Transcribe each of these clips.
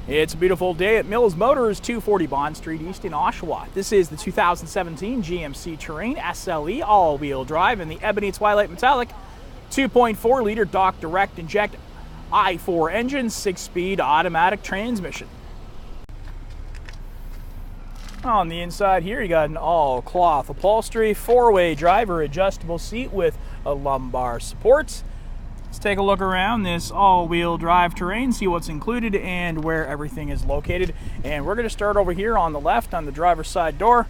It's a beautiful day at Mills Motors, 240 Bond Street East in Oshawa. This is the 2017 GMC Terrain SLE all-wheel drive in the Ebony Twilight Metallic 2.4-liter Dock Direct Inject i4 engine, 6-speed automatic transmission. On the inside here, you got an all-cloth upholstery, 4-way driver adjustable seat with a lumbar support. Let's take a look around this all-wheel drive Terrain, see what's included and where everything is located. And we're going to start over here on the left on the driver's side door.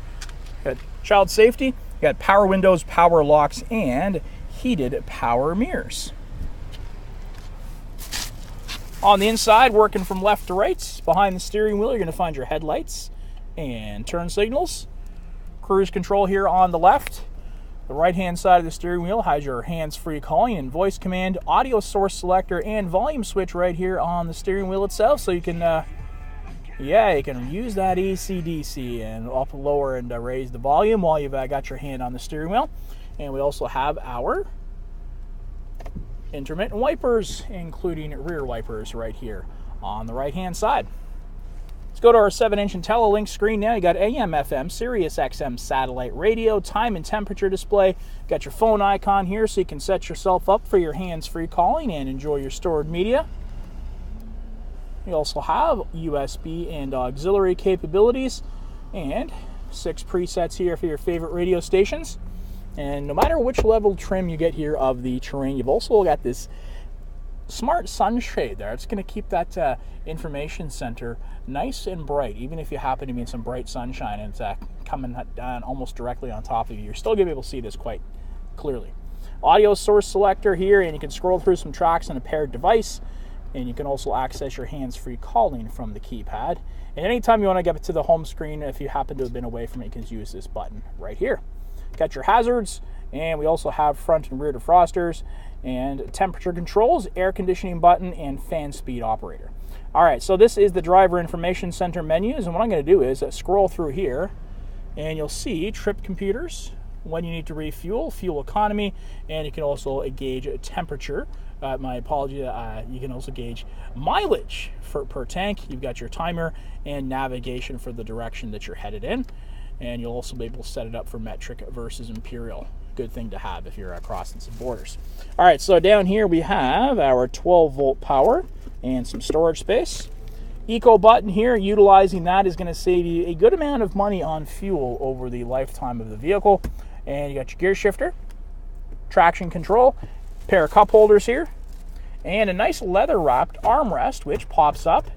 Got child safety, got power windows, power locks, and heated power mirrors. On the inside, working from left to right, behind the steering wheel, you're going to find your headlights and turn signals. Cruise control here on the left. The right-hand side of the steering wheel has your hands-free calling and voice command, audio source selector, and volume switch right here on the steering wheel itself, so you can, you can use that AC/DC and up, lower, and raise the volume while you've got your hand on the steering wheel. And we also have our intermittent wipers, including rear wipers right here on the right-hand side. Let's go to our 7-inch IntelliLink screen now. You got AM, FM, Sirius XM satellite radio, time and temperature display. Got your phone icon here so you can set yourself up for your hands-free calling and enjoy your stored media. You also have USB and auxiliary capabilities and 6 presets here for your favorite radio stations. And no matter which level trim you get here of the Terrain, you've also got this smart sunshade there. It's going to keep that information center nice and bright, even if you happen to be in some bright sunshine and it's coming down almost directly on top of you. You're still going to be able to see this quite clearly. Audio source selector here, and you can scroll through some tracks on a paired device, and you can also access your hands-free calling from the keypad. And anytime you want to get to the home screen, if you happen to have been away from it, you can use this button right here. Got your hazards, and we also have front and rear defrosters and temperature controls, air conditioning button, and fan speed operator. All right, so this is the driver information center menus, and what I'm going to do is scroll through here, and you'll see trip computers, when you need to refuel, fuel economy, and you can also gauge temperature. My apology, you can also gauge mileage per tank. You've got your timer and navigation for the direction that you're headed in, and you'll also be able to set it up for metric versus imperial. Good thing to have if you're crossing some borders. All right, so down here we have our 12-volt power and some storage space. Eco button here, utilizing that is going to save you a good amount of money on fuel over the lifetime of the vehicle. And you got your gear shifter, traction control, pair of cup holders here, and a nice leather-wrapped armrest which pops up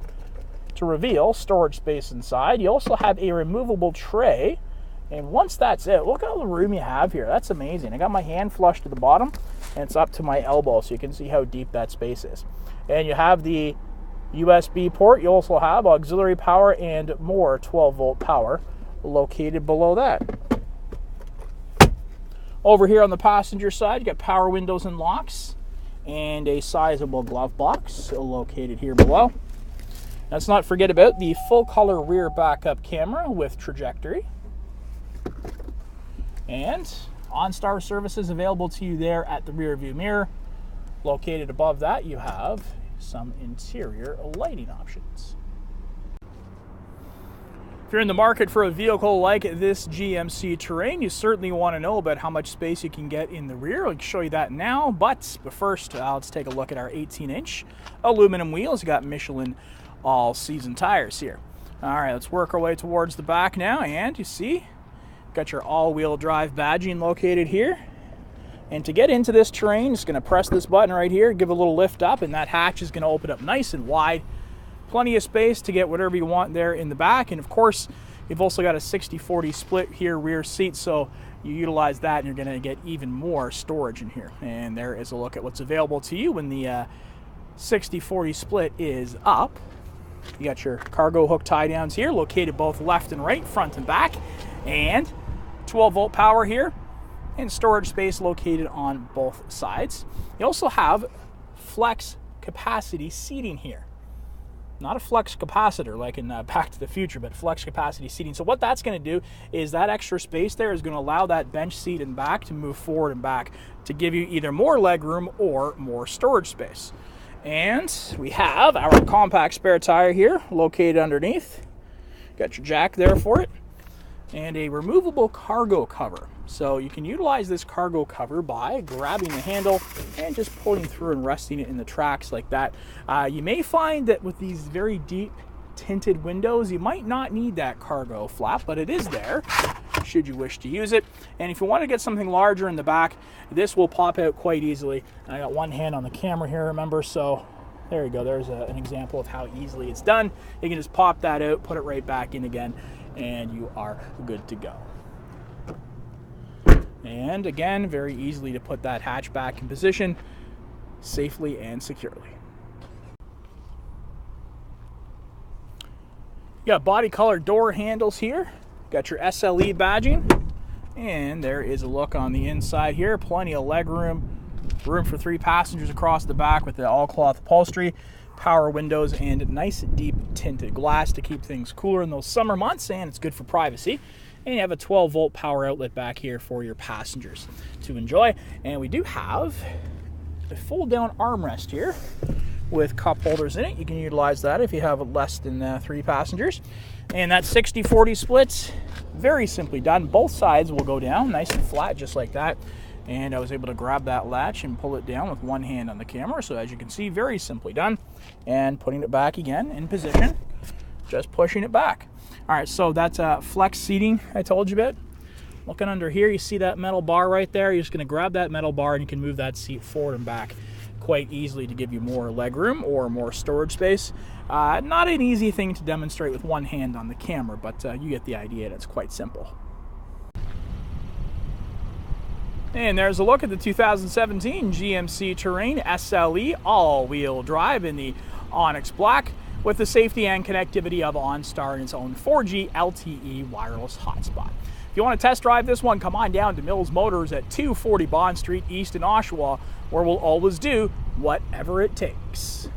to reveal storage space inside. You also have a removable tray. And once that's it, look at all the room you have here. That's amazing. I got my hand flush to the bottom, and it's up to my elbow, so you can see how deep that space is. And you have the USB port. You also have auxiliary power and more 12-volt power located below that. Over here on the passenger side, you got power windows and locks, and a sizable glove box located here below. Let's not forget about the full-color rear backup camera with trajectory. And OnStar services available to you there at the rear view mirror. Located above that, you have some interior lighting options. If you're in the market for a vehicle like this GMC Terrain, you certainly want to know about how much space you can get in the rear. I'll show you that now, but first, let's take a look at our 18-inch aluminum wheels. You got Michelin all-season tires here. All right, let's work our way towards the back now, and you see, got your all-wheel drive badging located here. And to get into this Terrain, just going to press this button right here, give a little lift up, and that hatch is going to open up nice and wide. Plenty of space to get whatever you want there in the back. And of course, you've also got a 60-40 split here rear seat, so you utilize that and you're going to get even more storage in here. And there is a look at what's available to you when the 60-40 split is up. You got your cargo hook tie downs here, located both left and right, front and back, and 12-volt power here, and storage space located on both sides. You also have flex capacity seating here. Not a flex capacitor like in Back to the Future, but flex capacity seating. So what that's going to do is that extra space there is going to allow that bench seat and back to move forward and back to give you either more leg room or more storage space. And we have our compact spare tire here located underneath. Got your jack there for it. And a removable cargo cover. So you can utilize this cargo cover by grabbing the handle and just pulling through and resting it in the tracks like that. You may find that with these very deep tinted windows, you might not need that cargo flap, but it is there should you wish to use it. And if you want to get something larger in the back, this will pop out quite easily. And I got one hand on the camera here, remember, so there you go. There's an example of how easily it's done. You can just pop that out, put it right back in again, and you are good to go. And again, very easily to put that hatch back in position safely and securely. You got body color door handles here. Got your SLE badging. And there is a look on the inside here. Plenty of leg room. Room for 3 passengers across the back with the all cloth upholstery. Power windows and nice deep tinted glass to keep things cooler in those summer months, and it's good for privacy. And you have a 12-volt power outlet back here for your passengers to enjoy. And we do have a fold-down armrest here with cup holders in it. You can utilize that if you have less than 3 passengers. And that 60-40 splits, very simply done. Both sides will go down nice and flat just like that. And I was able to grab that latch and pull it down with one hand on the camera. So as you can see, very simply done. And putting it back again in position, just pushing it back. All right, so that's flex seating I told you about. Looking under here, you see that metal bar right there. You're just gonna grab that metal bar and you can move that seat forward and back quite easily to give you more leg room or more storage space. Not an easy thing to demonstrate with one hand on the camera, but you get the idea. It's quite simple. And there's a look at the 2017 GMC Terrain SLE all-wheel drive in the Onyx Black with the safety and connectivity of OnStar and its own 4G LTE wireless hotspot. If you want to test drive this one, come on down to Mills Motors at 240 Bond Street East in Oshawa, where we'll always do whatever it takes.